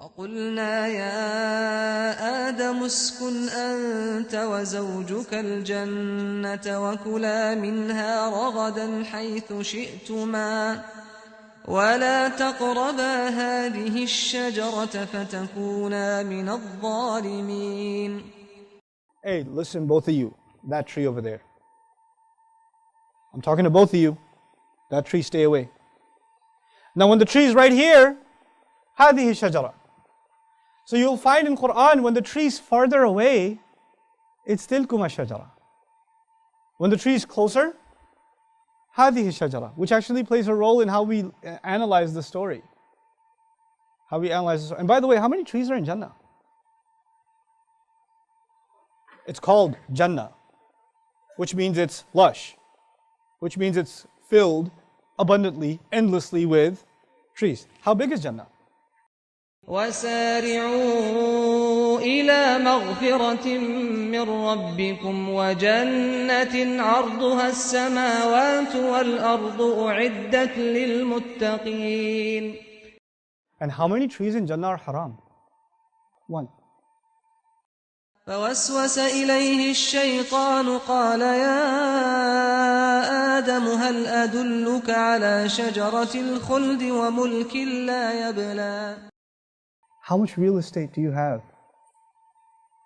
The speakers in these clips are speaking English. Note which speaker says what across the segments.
Speaker 1: وقلنا يا آدم اسكن أنت وزوجك الجنة وكلا منها رغدا حيث شئتما ولا تقربا هذه الشجرة فتكونا من الظالمين.
Speaker 2: Hey, listen, both of you, that tree over there. I'm talking to both of you. That tree, stay away. Now when the tree is right here, هذه الشجرة. So you'll find in Quran, when the tree is farther away, it's tilkuma shajara. When the tree is closer, هذه الشجرة, which actually plays a role in how we analyze the story. How we analyze the story. And by the way, how many trees are in Jannah? It's called Jannah, which means it's lush, which means it's filled abundantly, endlessly with trees. How big is Jannah?
Speaker 1: وسارعوا إلى مغفرة من ربكم وجنة عرضها السماوات والأرض أعدت للمتقين.
Speaker 2: And how many trees in Jannah are haram? One.
Speaker 1: فوسوس إليه الشيطان قال يا آدم هل أدلك على شجرة الخلد وملك لا يبلى.
Speaker 2: How much real estate do you have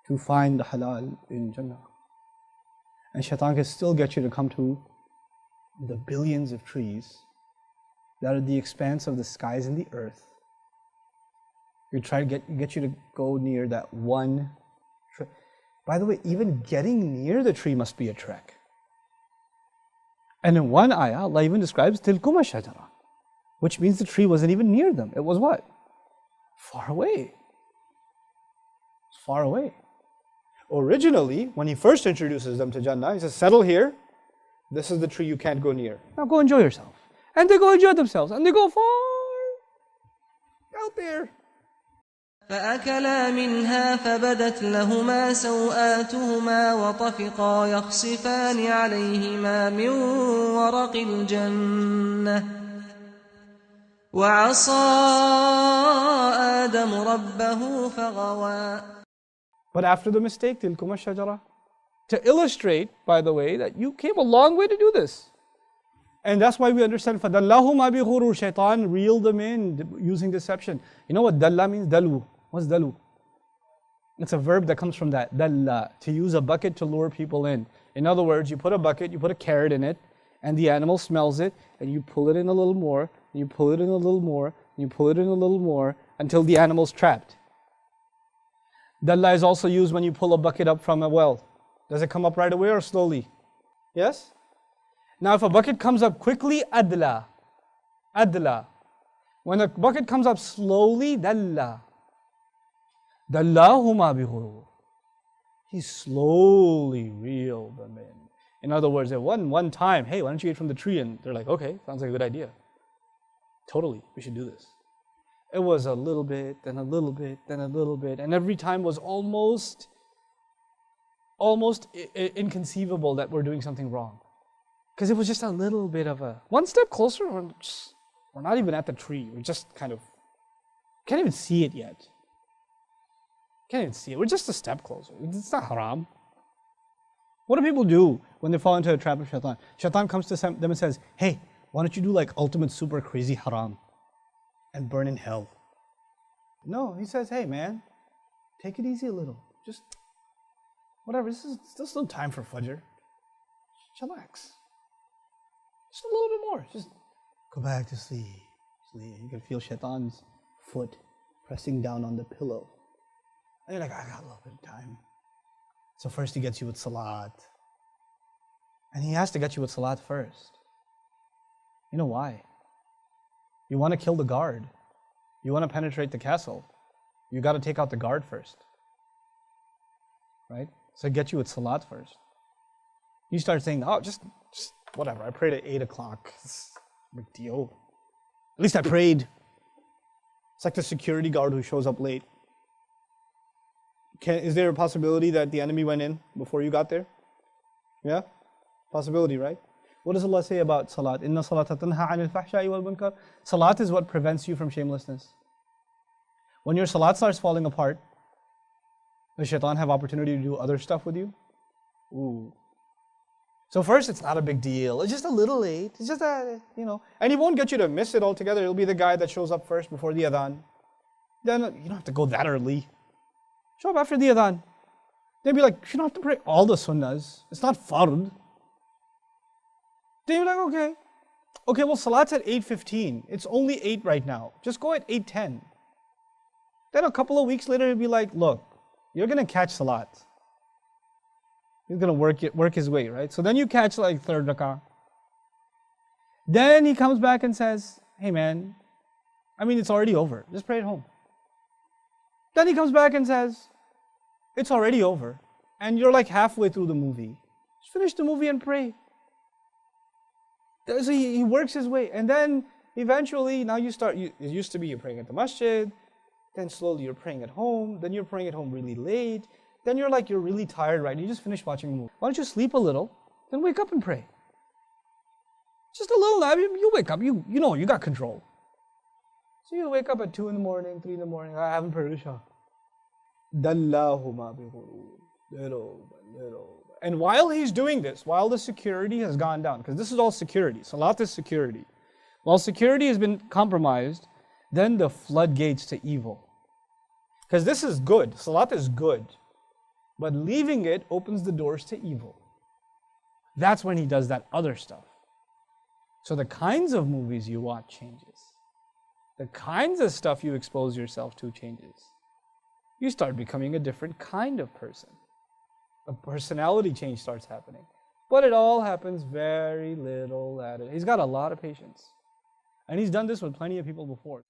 Speaker 2: to find the halal in Jannah? And shaitan can still get you to come to the billions of trees that are the expanse of the skies and the earth. He try to get you to go near that one tree. By the way, even getting near the tree must be a trek. And in one ayah, Allah even describes tilkuma shajara, which means the tree wasn't even near them. It was what? Far away. It's far away. Originally, when he first introduces them to Jannah, he says, settle here. This is the tree you can't go near. Now go enjoy yourself. And they go enjoy themselves. And they go far out there.
Speaker 1: فأكلا منها فبدت لهما سوآتهما وطفقا يخصفان عليهما من ورق الجنة وعصى آدم ربه فغوى.
Speaker 2: But after the mistake, tilkuma shajara, to illustrate, by the way, that you came a long way to do this. And that's why we understand, فَدَلَّهُمَا بِغُرُورٍ, shaitan reeled them in using deception. You know what dalla means? Dalu. What's dalu? It's a verb that comes from that, dalla, to use a bucket to lure people in. In other words, you put a bucket, you put a carrot in it, and the animal smells it, and you pull it in a little more, and you pull it in a little more, and you pull it in a little more, until the animal's trapped. Dalla is also used when you pull a bucket up from a well. Does it come up right away or slowly? Yes? Now if a bucket comes up quickly, adla. Adla. When a bucket comes up slowly, dalla. Dallahuma bighurur. He slowly reeled them in. In other words, at one time, hey, why don't you eat from the tree? And they're like, okay, sounds like a good idea. Totally, we should do this. It was a little bit, then a little bit, then a little bit. And every time was almost inconceivable that we're doing something wrong. Because it was just a little bit of a, one step closer, we're not even at the tree. We're just kind of, can't even see it yet. Can't even see it. We're just a step closer. It's not haram. What do people do when they fall into a trap of shaitan? Shaitan comes to them and says, hey, why don't you do like ultimate super crazy haram and burn in hell? No, he says, hey man, take it easy a little. Just, whatever, this is still time for Fajr. Chillax. Just a little bit more. Just go back to sleep. You can feel shaitan's foot pressing down on the pillow. And you're like, I got a little bit of time. So first he gets you with salat. And he has to get you with salat first. You know why? You want to kill the guard. You want to penetrate the castle. You got to take out the guard first. Right? So get you with salat first. You start saying, oh, just whatever. I prayed at 8 o'clock. It's a big deal. At least I prayed. It's like the security guard who shows up late. Is there a possibility that the enemy went in before you got there? Yeah? Possibility, right? What does Allah say about salat? Inna salata tanha anil fahsha'i wal munkar. Salat is what prevents you from shamelessness. When your salat starts falling apart, does shaitan have opportunity to do other stuff with you? Ooh. So first, it's not a big deal. It's just a little late. It's just a, and he won't get you to miss it altogether. It'll be the guy that shows up first before the adhan. Then you don't have to go that early. Show up after the adhan. They'll be like, you don't have to pray all the sunnahs. It's not fard. Then you're like, okay. Okay, well, salat's at 8:15. It's only 8 right now. Just go at 8:10. Then a couple of weeks later, he'll be like, look, you're going to catch salat. He's going to work his way, right? So then you catch like third rakah. Then he comes back and says, hey man, it's already over. Just pray at home. Then he comes back and says, it's already over. And you're like halfway through the movie. Just finish the movie and pray. So he works his way. And then eventually, now it used to be you're praying at the masjid. Then slowly you're praying at home. Then you're praying at home really late. Then you're really tired, right? You just finished watching a movie. Why don't you sleep a little, then wake up and pray. Just a little nap, you wake up, you got control. So you wake up at 2 in the morning, 3 in the morning, I haven't prayed Isha. And while he's doing this, while the security has gone down, because this is all security, salat is security. While security has been compromised, then the floodgates to evil. Because this is good, salat is good. But leaving it opens the doors to evil. That's when he does that other stuff. So the kinds of movies you watch changes. The kinds of stuff you expose yourself to changes. You start becoming a different kind of person. A personality change starts happening. But it all happens very little at it. He's got a lot of patience. And he's done this with plenty of people before.